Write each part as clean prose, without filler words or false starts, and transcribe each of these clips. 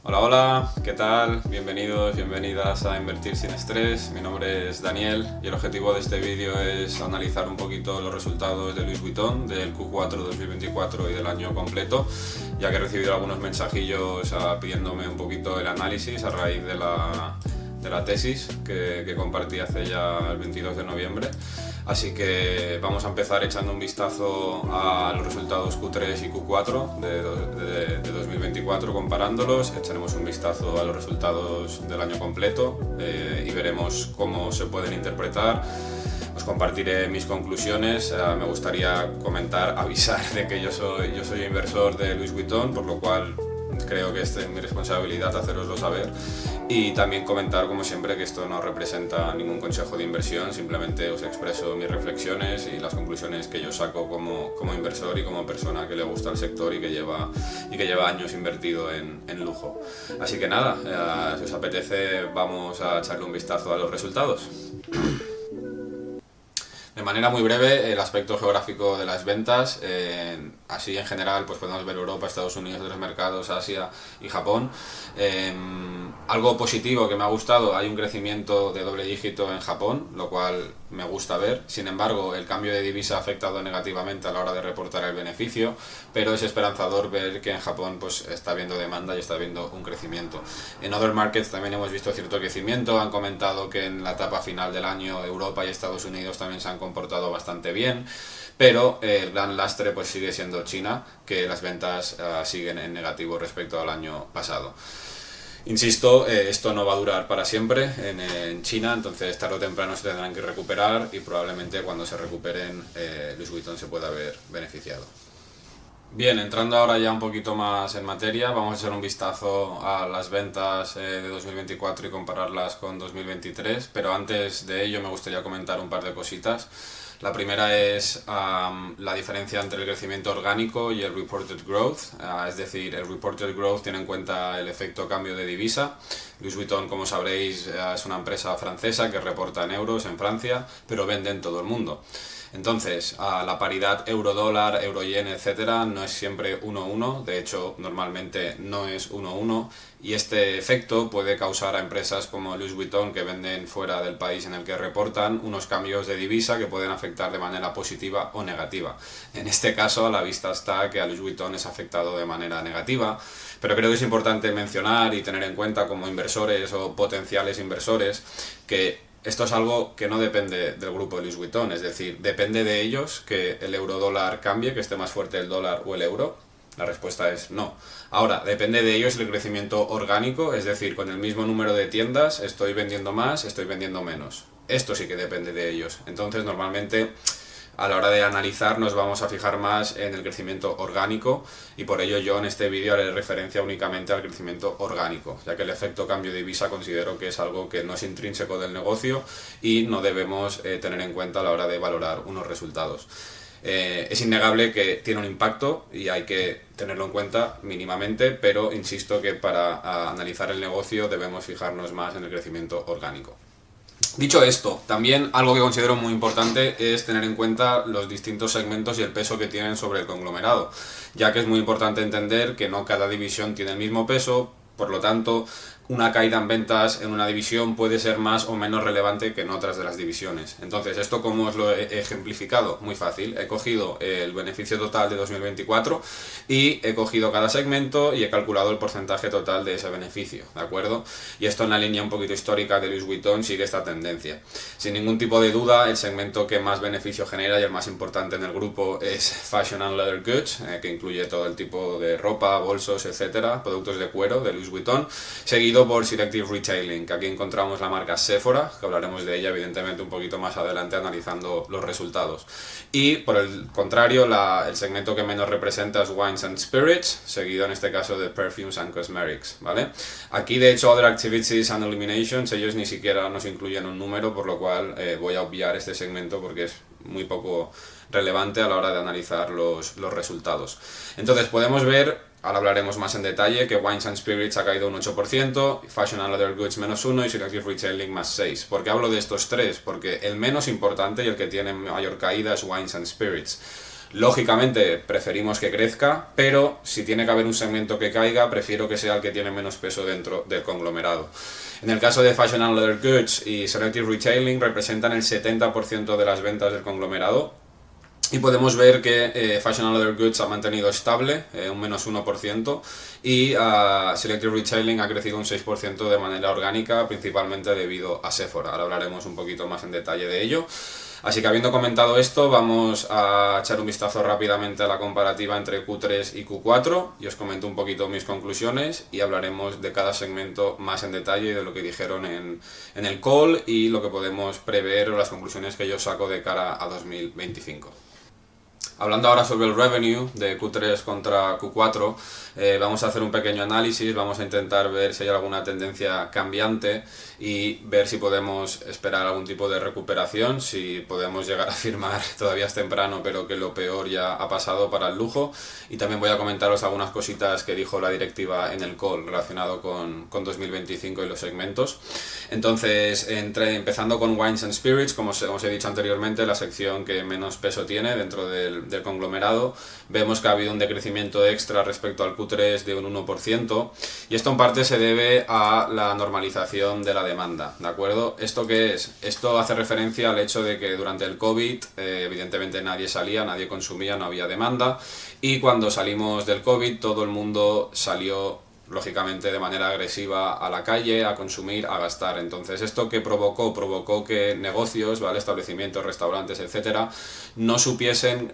Hola, hola, ¿qué tal? Bienvenidos, bienvenidas a Invertir sin Estrés. Mi nombre es Daniel y el objetivo de este vídeo es analizar un poquito los resultados de Louis Vuitton del Q4 2024 y del año completo, ya que he recibido algunos mensajillos pidiéndome un poquito el análisis a raíz de la tesis que compartí hace ya el 22 de noviembre. Así que vamos a empezar echando un vistazo a los resultados Q3 y Q4 de 2024 comparándolos. Echaremos un vistazo a los resultados del año completo y veremos cómo se pueden interpretar. Os compartiré mis conclusiones. Me gustaría avisar de que yo soy inversor de Louis Vuitton, por lo cual creo que es mi responsabilidad haceroslo saber, y también comentar, como siempre, que esto no representa ningún consejo de inversión, simplemente os expreso mis reflexiones y las conclusiones que yo saco como inversor y como persona que le gusta el sector y que lleva años invertido en lujo. Así que nada, si os apetece, vamos a echarle un vistazo a los resultados. De manera muy breve, el aspecto geográfico de las ventas, así en general pues podemos ver Europa, Estados Unidos, otros mercados, Asia y Japón. Algo positivo que me ha gustado, hay un crecimiento de doble dígito en Japón, lo cual me gusta ver. Sin embargo, el cambio de divisa ha afectado negativamente a la hora de reportar el beneficio, pero es esperanzador ver que en Japón pues está habiendo demanda y está habiendo un crecimiento. En other markets también hemos visto cierto crecimiento. Han comentado que en la etapa final del año Europa y Estados Unidos también se han comportado bastante bien, pero el gran lastre pues sigue siendo China, que las ventas siguen en negativo respecto al año pasado. Insisto, esto no va a durar para siempre en China, entonces tarde o temprano se tendrán que recuperar y probablemente cuando se recuperen Louis Vuitton se pueda ver beneficiado. Bien, entrando ahora ya un poquito más en materia, vamos a echar un vistazo a las ventas de 2024 y compararlas con 2023, pero antes de ello me gustaría comentar un par de cositas. La primera es la diferencia entre el crecimiento orgánico y el reported growth, es decir, el reported growth tiene en cuenta el efecto cambio de divisa. Louis Vuitton, como sabréis, es una empresa francesa que reporta en euros en Francia, pero vende en todo el mundo. Entonces, la paridad euro-dólar, euro-yen, etcétera, no es siempre 1-1, de hecho, normalmente no es 1-1, y este efecto puede causar a empresas como Louis Vuitton, que venden fuera del país en el que reportan, unos cambios de divisa que pueden afectar de manera positiva o negativa. En este caso, a la vista está que a Louis Vuitton es afectado de manera negativa, pero creo que es importante mencionar y tener en cuenta como inversores o potenciales inversores que esto es algo que no depende del grupo de Louis Vuitton, es decir, depende de ellos que el euro-dólar cambie, que esté más fuerte el dólar o el euro. La respuesta es no. Ahora, depende de ellos el crecimiento orgánico, es decir, con el mismo número de tiendas estoy vendiendo más, estoy vendiendo menos. Esto sí que depende de ellos. Entonces, normalmente, a la hora de analizar nos vamos a fijar más en el crecimiento orgánico y por ello yo en este vídeo haré referencia únicamente al crecimiento orgánico, ya que el efecto cambio de divisa considero que es algo que no es intrínseco del negocio y no debemos tener en cuenta a la hora de valorar unos resultados. Es innegable que tiene un impacto y hay que tenerlo en cuenta mínimamente, pero insisto que para analizar el negocio debemos fijarnos más en el crecimiento orgánico. Dicho esto, también algo que considero muy importante es tener en cuenta los distintos segmentos y el peso que tienen sobre el conglomerado, ya que es muy importante entender que no cada división tiene el mismo peso, por lo tanto, una caída en ventas en una división puede ser más o menos relevante que en otras de las divisiones. Entonces, ¿esto cómo os lo he ejemplificado? Muy fácil. He cogido el beneficio total de 2024 y he cogido cada segmento y he calculado el porcentaje total de ese beneficio, ¿de acuerdo? Y esto en la línea un poquito histórica de Louis Vuitton sigue esta tendencia. Sin ningún tipo de duda, el segmento que más beneficio genera y el más importante en el grupo es Fashion and Leather Goods, que incluye todo el tipo de ropa, bolsos, etcétera, productos de cuero de Louis Vuitton, seguido por Selective Retailing, que aquí encontramos la marca Sephora, que hablaremos de ella evidentemente un poquito más adelante analizando los resultados. Y por el contrario, el segmento que menos representa es Wines and Spirits, seguido en este caso de Perfumes and Cosmetics, ¿vale? Aquí de hecho Other Activities and Eliminations, ellos ni siquiera nos incluyen un número, por lo cual voy a obviar este segmento porque es muy poco relevante a la hora de analizar los resultados. Entonces podemos ver, ahora hablaremos más en detalle, que Wines and Spirits ha caído un 8%, Fashion and Leather Goods menos 1% y Selective Retailing más 6%. ¿Por qué hablo de estos tres? Porque el menos importante y el que tiene mayor caída es Wines and Spirits. Lógicamente preferimos que crezca, pero si tiene que haber un segmento que caiga, prefiero que sea el que tiene menos peso dentro del conglomerado. En el caso de Fashion and Leather Goods y Selective Retailing representan el 70% de las ventas del conglomerado. Y podemos ver que Fashion and Leather Goods ha mantenido estable, un menos 1%, y Selective Retailing ha crecido un 6% de manera orgánica, principalmente debido a Sephora. Ahora hablaremos un poquito más en detalle de ello. Así que habiendo comentado esto, vamos a echar un vistazo rápidamente a la comparativa entre Q3 y Q4 y os comento un poquito mis conclusiones y hablaremos de cada segmento más en detalle de lo que dijeron en el call y lo que podemos prever o las conclusiones que yo saco de cara a 2025. Hablando ahora sobre el revenue de Q3 contra Q4, vamos a hacer un pequeño análisis, vamos a intentar ver si hay alguna tendencia cambiante y ver si podemos esperar algún tipo de recuperación, si podemos llegar a afirmar, todavía es temprano, pero que lo peor ya ha pasado para el lujo. Y también voy a comentaros algunas cositas que dijo la directiva en el call relacionado con 2025 y los segmentos. Entonces, empezando con Wines and Spirits, como os he dicho anteriormente, la sección que menos peso tiene dentro del conglomerado, vemos que ha habido un decrecimiento extra respecto al Q3 de un 1%, y esto en parte se debe a la normalización de la demanda, ¿de acuerdo? ¿Esto qué es? Esto hace referencia al hecho de que durante el COVID, evidentemente nadie salía, nadie consumía, no había demanda, y cuando salimos del COVID todo el mundo salió lógicamente de manera agresiva a la calle, a consumir, a gastar. Entonces, ¿esto qué provocó? Provocó que negocios, ¿vale? Establecimientos, restaurantes, etcétera, no supiesen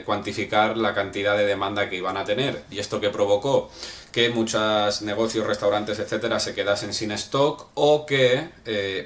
cuantificar la cantidad de demanda que iban a tener. ¿Y esto qué provocó? Que muchos negocios, restaurantes, etcétera, se quedasen sin stock o que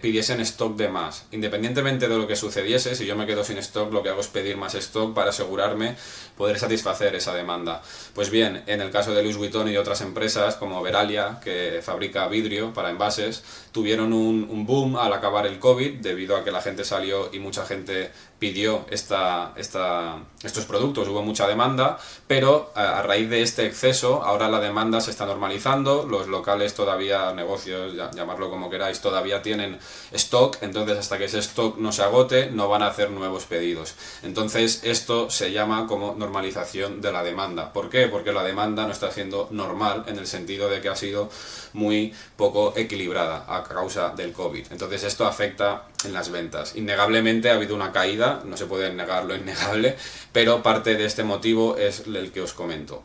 pidiesen stock de más. Independientemente de lo que sucediese, si yo me quedo sin stock, lo que hago es pedir más stock para asegurarme poder satisfacer esa demanda. Pues bien, en el caso de Louis Vuitton y otras empresas como Veralia, que fabrica vidrio para envases, tuvieron un boom al acabar el COVID debido a que la gente salió y mucha gente pidió estos productos, hubo mucha demanda, pero a raíz de este exceso, ahora la demanda se está normalizando, los locales todavía, negocios, llamarlo como queráis, todavía tienen stock, entonces hasta que ese stock no se agote, no van a hacer nuevos pedidos. Entonces esto se llama como normalización de la demanda. ¿Por qué? Porque la demanda no está siendo normal en el sentido de que ha sido muy poco equilibrada a causa del COVID. Entonces esto afecta en las ventas. Innegablemente ha habido una caída, no se puede negar lo innegable, pero parte de este motivo es el que os comento.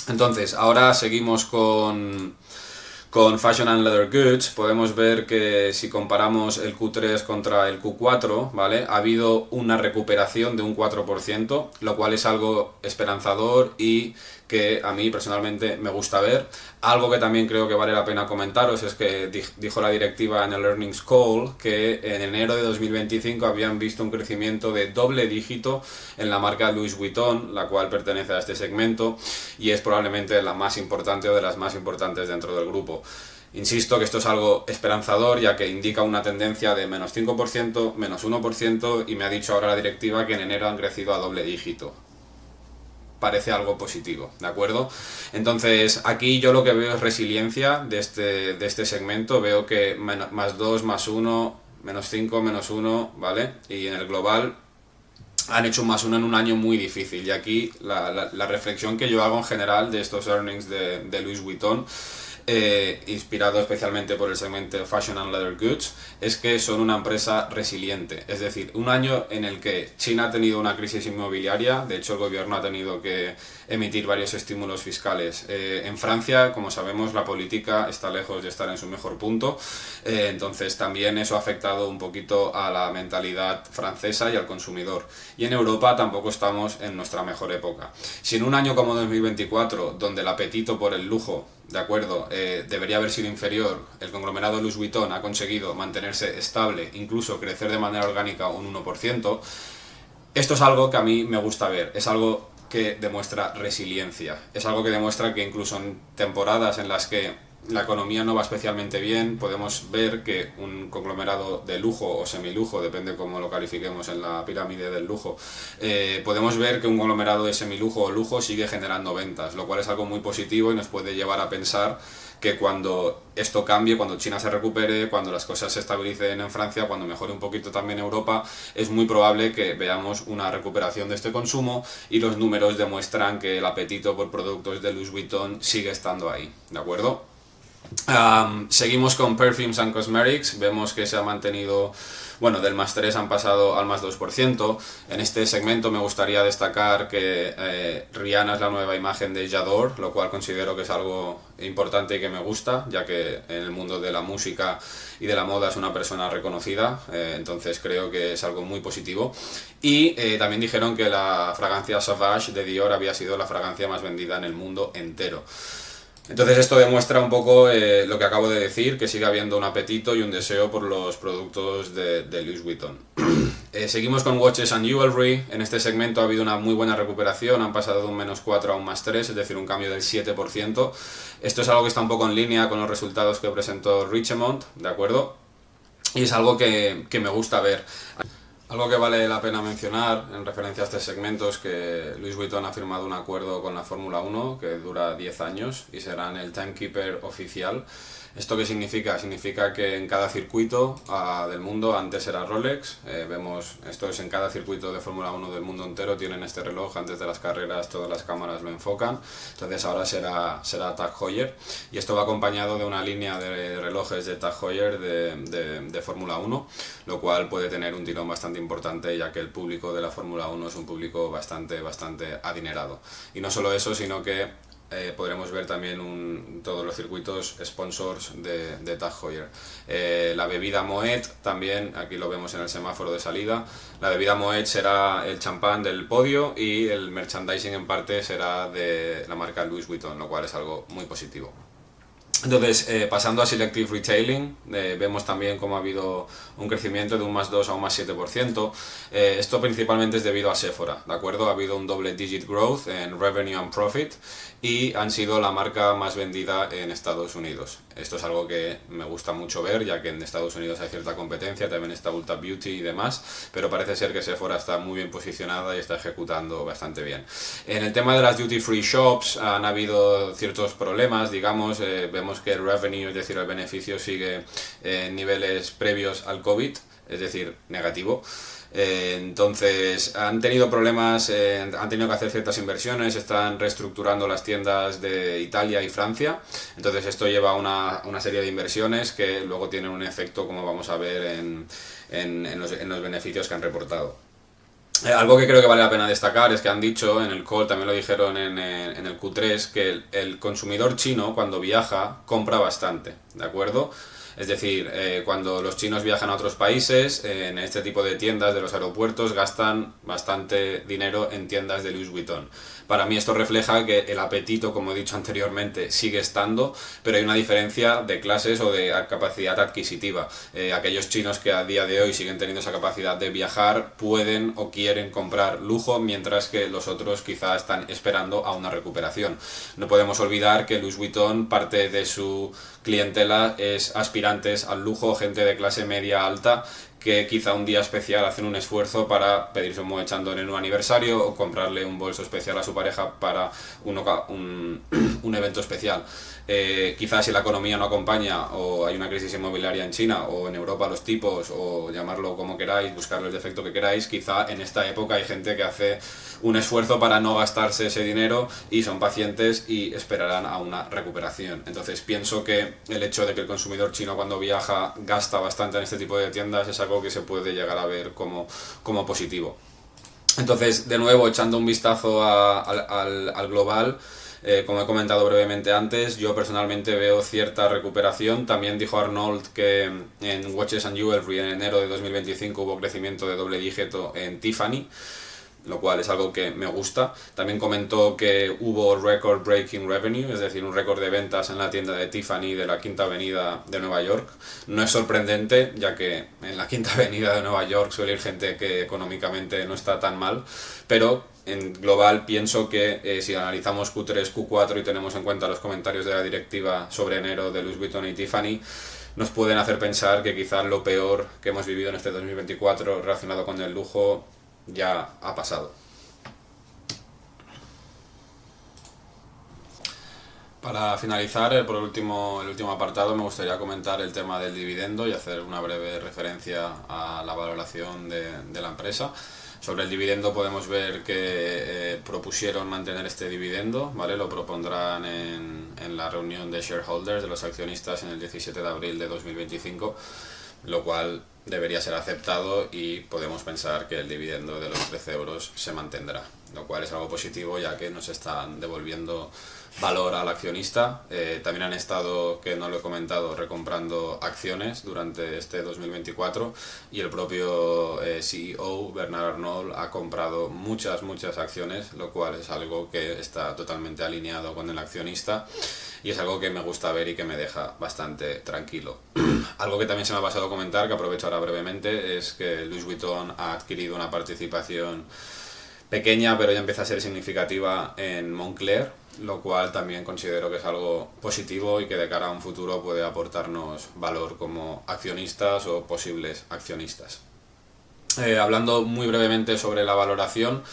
Entonces, ahora seguimos con Fashion and Leather Goods. Podemos ver que si comparamos el Q3 contra el Q4, ¿vale? Ha habido una recuperación de un 4%, lo cual es algo esperanzador y que a mí personalmente me gusta ver. Algo que también creo que vale la pena comentaros es que dijo la directiva en el Earnings Call que en enero de 2025 habían visto un crecimiento de doble dígito en la marca Louis Vuitton, la cual pertenece a este segmento y es probablemente la más importante o de las más importantes dentro del grupo. Insisto que esto es algo esperanzador, ya que indica una tendencia de menos 5%, menos 1%, y me ha dicho ahora la directiva que en enero han crecido a doble dígito. Parece algo positivo, ¿de acuerdo? Entonces, aquí yo lo que veo es resiliencia de este segmento. Veo que más 2, más 1, menos 5, menos 1, ¿vale? Y en el global han hecho un más 1 en un año muy difícil. Y aquí la reflexión que yo hago en general de estos earnings de Louis Vuitton, inspirado especialmente por el segmento Fashion and Leather Goods, es que son una empresa resiliente. Es decir, un año en el que China ha tenido una crisis inmobiliaria, de hecho el gobierno ha tenido que emitir varios estímulos fiscales. En Francia, como sabemos, la política está lejos de estar en su mejor punto, entonces también eso ha afectado un poquito a la mentalidad francesa y al consumidor. Y en Europa tampoco estamos en nuestra mejor época. Si en un año como 2024, donde el apetito por el lujo, de acuerdo, debería haber sido inferior, el conglomerado Louis Vuitton ha conseguido mantenerse estable, incluso crecer de manera orgánica un 1%, esto es algo que a mí me gusta ver, es algo que demuestra resiliencia, es algo que demuestra que incluso en temporadas en las que la economía no va especialmente bien, podemos ver que un conglomerado de lujo o semilujo, depende cómo lo califiquemos en la pirámide del lujo, podemos ver que un conglomerado de semilujo o lujo sigue generando ventas, lo cual es algo muy positivo y nos puede llevar a pensar que cuando esto cambie, cuando China se recupere, cuando las cosas se estabilicen en Francia, cuando mejore un poquito también Europa, es muy probable que veamos una recuperación de este consumo y los números demuestran que el apetito por productos de Louis Vuitton sigue estando ahí, ¿de acuerdo? Seguimos con Perfumes and Cosmetics, vemos que se ha mantenido, bueno, del más 3 han pasado al más 2%. En este segmento me gustaría destacar que Rihanna es la nueva imagen de J'adore, lo cual considero que es algo importante y que me gusta, ya que en el mundo de la música y de la moda es una persona reconocida, entonces creo que es algo muy positivo. Y también dijeron que la fragancia Sauvage de Dior había sido la fragancia más vendida en el mundo entero. Entonces esto demuestra un poco lo que acabo de decir, que sigue habiendo un apetito y un deseo por los productos de Louis Vuitton. Seguimos con Watches and Jewelry. En este segmento ha habido una muy buena recuperación, han pasado de un -4 a un +3, es decir, un cambio del 7%. Esto es algo que está un poco en línea con los resultados que presentó Richemont, ¿de acuerdo? Y es algo que me gusta ver. Algo que vale la pena mencionar en referencia a este segmento es que Louis Vuitton ha firmado un acuerdo con la Fórmula 1 que dura 10 años y serán el timekeeper oficial. ¿Esto qué significa? Significa que en cada circuito del mundo, antes era Rolex, vemos, esto es en cada circuito de Fórmula 1 del mundo entero, tienen este reloj, antes de las carreras todas las cámaras lo enfocan, entonces ahora será Tag Heuer, y esto va acompañado de una línea de relojes de Tag Heuer de Fórmula 1, lo cual puede tener un tirón bastante importante, ya que el público de la Fórmula 1 es un público bastante adinerado. Y no solo eso, sino que podremos ver también todos los circuitos sponsors de Tag Heuer. La bebida Moet, también, aquí lo vemos en el semáforo de salida, la bebida Moet será el champán del podio y el merchandising en parte será de la marca Louis Vuitton, lo cual es algo muy positivo. Entonces, pasando a Selective Retailing, vemos también cómo ha habido un crecimiento de un +2 a un +7%. Esto principalmente es debido a Sephora, ¿de acuerdo? Ha habido un double digit growth en revenue and profit y han sido la marca más vendida en Estados Unidos. Esto es algo que me gusta mucho ver, ya que en Estados Unidos hay cierta competencia, también está Ulta Beauty y demás, pero parece ser que Sephora está muy bien posicionada y está ejecutando bastante bien. En el tema de las duty free shops han habido ciertos problemas, digamos, vemos que el revenue, es decir, el beneficio sigue en niveles previos al COVID, es decir, negativo. Entonces han tenido problemas, han tenido que hacer ciertas inversiones, están reestructurando las tiendas de Italia y Francia, entonces esto lleva a una serie de inversiones que luego tienen un efecto, como vamos a ver en los beneficios que han reportado. Algo que creo que vale la pena destacar es que han dicho en el call, también lo dijeron en el Q3, que el consumidor chino cuando viaja compra bastante, ¿de acuerdo? Es decir, cuando los chinos viajan a otros países, en este tipo de tiendas de los aeropuertos gastan bastante dinero en tiendas de Louis Vuitton. Para mí esto refleja que el apetito, como he dicho anteriormente, sigue estando, pero hay una diferencia de clases o de capacidad adquisitiva. Aquellos chinos que a día de hoy siguen teniendo esa capacidad de viajar pueden o quieren comprar lujo, mientras que los otros quizá están esperando a una recuperación. No podemos olvidar que Louis Vuitton, parte de su clientela es aspirantes al lujo, gente de clase media alta, que quizá un día especial hacen un esfuerzo para pedirse un Moet Chandon en un aniversario o comprarle un bolso especial a su pareja para un evento especial. Quizás si la economía no acompaña o hay una crisis inmobiliaria en China o en Europa los tipos o llamarlo como queráis, buscarle el defecto que queráis, quizá en esta época hay gente que hace un esfuerzo para no gastarse ese dinero y son pacientes y esperarán a una recuperación. Entonces pienso que el hecho de que el consumidor chino cuando viaja gasta bastante en este tipo de tiendas es algo que se puede llegar a ver como positivo. Entonces, de nuevo, echando un vistazo al global, como he comentado brevemente antes, yo personalmente veo cierta recuperación. También dijo Arnold que en Watches and Jewelry en enero de 2025 hubo crecimiento de doble dígito en Tiffany, lo cual es algo que me gusta. También comentó que hubo record breaking revenue, es decir, un récord de ventas en la tienda de Tiffany de la Quinta Avenida de Nueva York. No es sorprendente, ya que en la Quinta Avenida de Nueva York suele ir gente que económicamente no está tan mal, pero en global pienso que si analizamos Q3, Q4 y tenemos en cuenta los comentarios de la directiva sobre enero de Louis Vuitton y Tiffany, nos pueden hacer pensar que quizás lo peor que hemos vivido en este 2024 relacionado con el lujo ya ha pasado. Para finalizar, el último apartado, me gustaría comentar el tema del dividendo y hacer una breve referencia a la valoración de la empresa. Sobre el dividendo podemos ver que propusieron mantener este dividendo, ¿vale? Lo propondrán en la reunión de shareholders, de los accionistas, en el 17 de abril de 2025, lo cual debería ser aceptado y podemos pensar que el dividendo de los 13 euros se mantendrá, lo cual es algo positivo ya que nos están devolviendo valor al accionista. También han estado, que no lo he comentado, recomprando acciones durante este 2024 y el propio CEO, Bernard Arnault, ha comprado muchas acciones, lo cual es algo que está totalmente alineado con el accionista y es algo que me gusta ver y que me deja bastante tranquilo. Algo que también se me ha pasado a comentar, que aprovecho ahora brevemente, es que Louis Vuitton ha adquirido una participación pequeña, pero ya empieza a ser significativa en Moncler, lo cual también considero que es algo positivo y que de cara a un futuro puede aportarnos valor como accionistas o posibles accionistas. Hablando muy brevemente sobre la valoración,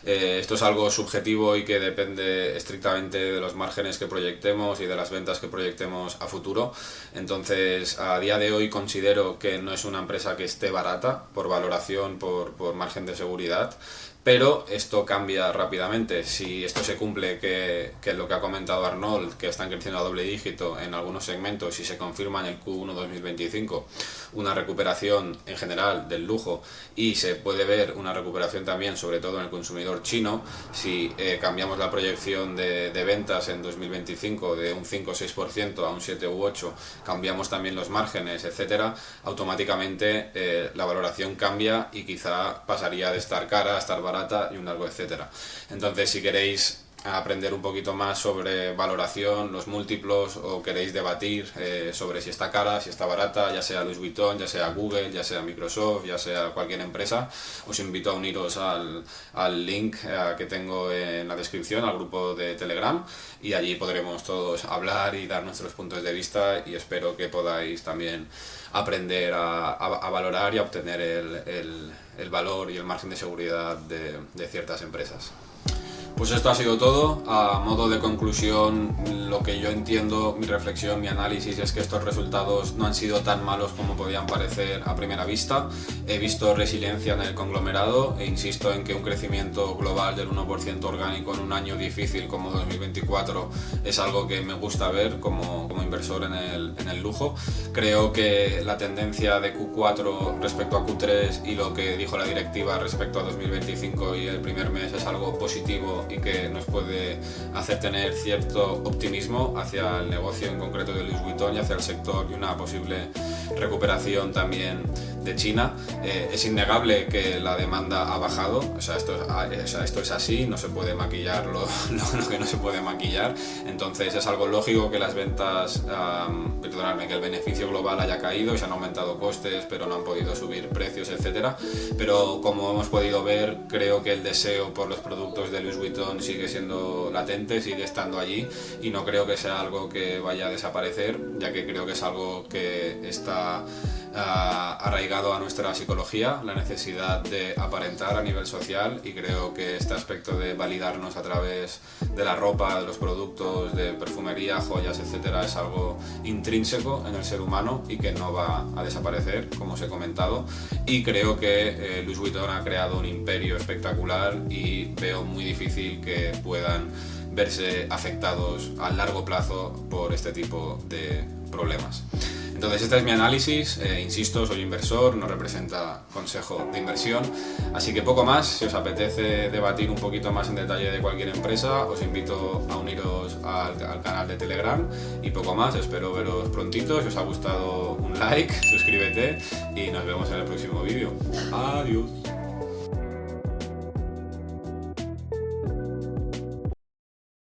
esto es algo subjetivo y que depende estrictamente de los márgenes que proyectemos y de las ventas que proyectemos a futuro. Entonces, a día de hoy considero que no es una empresa que esté barata por valoración, por margen de seguridad. Pero esto cambia rápidamente. Si esto se cumple, que es lo que ha comentado Arnold, que están creciendo a doble dígito en algunos segmentos y se confirma en el Q1 2025 una recuperación en general del lujo y se puede ver una recuperación también sobre todo en el consumidor chino, si cambiamos la proyección de ventas en 2025 de un 5 o 6% a un 7 u 8, cambiamos también los márgenes, etcétera, automáticamente la valoración cambia y quizá pasaría de estar cara a estar barata y un largo etcétera. Entonces, si queréis aprender un poquito más sobre valoración, los múltiplos, o queréis debatir sobre si está cara, si está barata, ya sea Louis Vuitton, ya sea Google, ya sea Microsoft, ya sea cualquier empresa, os invito a uniros al link que tengo en la descripción, al grupo de Telegram, y allí podremos todos hablar y dar nuestros puntos de vista y espero que podáis también aprender a valorar y a obtener el valor y el margen de seguridad de ciertas empresas. Pues esto ha sido todo. A modo de conclusión, lo que yo entiendo, mi reflexión, mi análisis es que estos resultados no han sido tan malos como podían parecer a primera vista. He visto resiliencia en el conglomerado e insisto en que un crecimiento global del 1% orgánico en un año difícil como 2024 es algo que me gusta ver como inversor en el lujo. Creo que la tendencia de Q4 respecto a Q3 y lo que dijo la directiva respecto a 2025 y el primer mes es algo positivo y que nos puede hacer tener cierto optimismo hacia el negocio en concreto de Louis Vuitton y hacia el sector y una posible recuperación también de China. Es innegable que la demanda ha bajado, esto es así, no se puede maquillar lo que no se puede maquillar, entonces es algo lógico que las ventas, que el beneficio global haya caído y se han aumentado costes pero no han podido subir precios, etcétera. Pero como hemos podido ver, creo que el deseo por los productos de Louis Vuitton sigue siendo latente, sigue estando allí y no creo que sea algo que vaya a desaparecer, ya que creo que es algo que está arraigado a nuestra psicología, la necesidad de aparentar a nivel social, y creo que este aspecto de validarnos a través de la ropa, de los productos, de perfumería, joyas, etcétera, es algo intrínseco en el ser humano y que no va a desaparecer, como os he comentado, y creo que Louis Vuitton ha creado un imperio espectacular y veo muy difícil que puedan verse afectados a largo plazo por este tipo de problemas. Entonces este es mi análisis, insisto, soy inversor, no representa consejo de inversión, así que poco más. Si os apetece debatir un poquito más en detalle de cualquier empresa, os invito a uniros al canal de Telegram y poco más. Espero veros prontito. Si os ha gustado, un like, suscríbete y nos vemos en el próximo vídeo. Adiós.